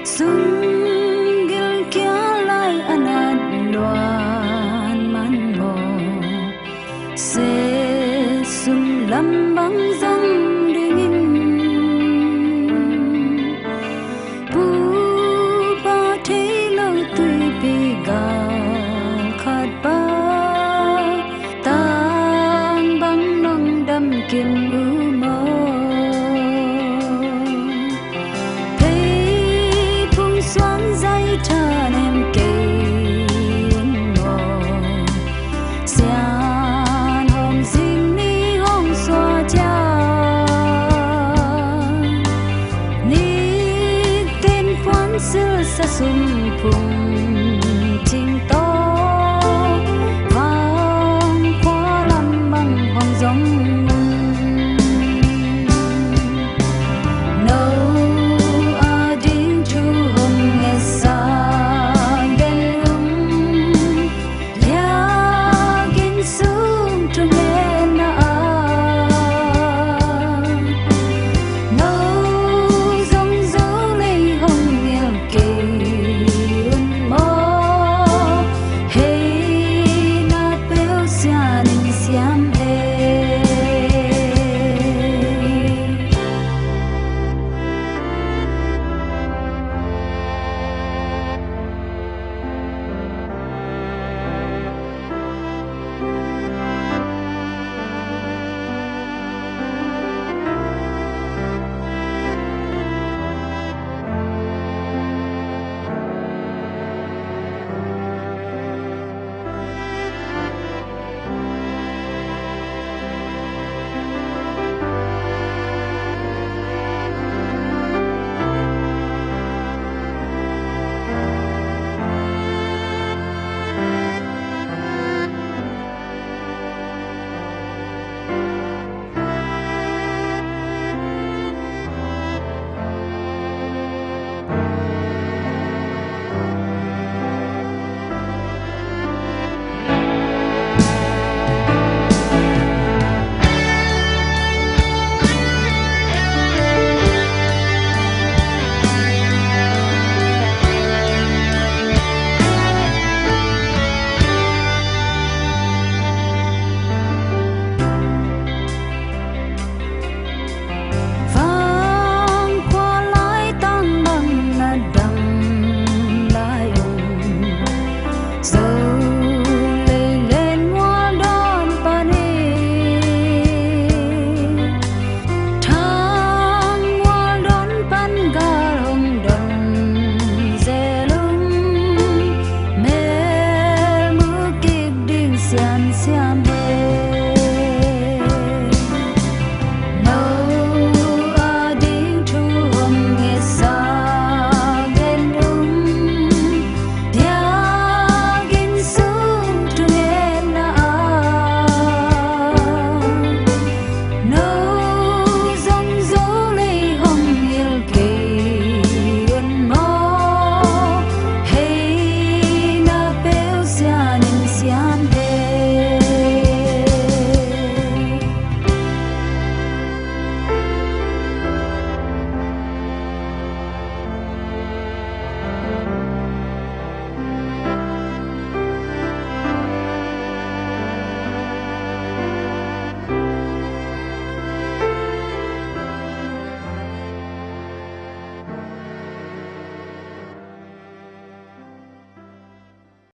sung gil kia lai anat loan man mo se sum lam bang zang dingin pu ba the lo tui pi ga khat ba tang bang nong dam kim u mo xoan dây thơ em kề ngô xian hôm sinh ni hong xoa cha ni tên quán xưa xa sum phùng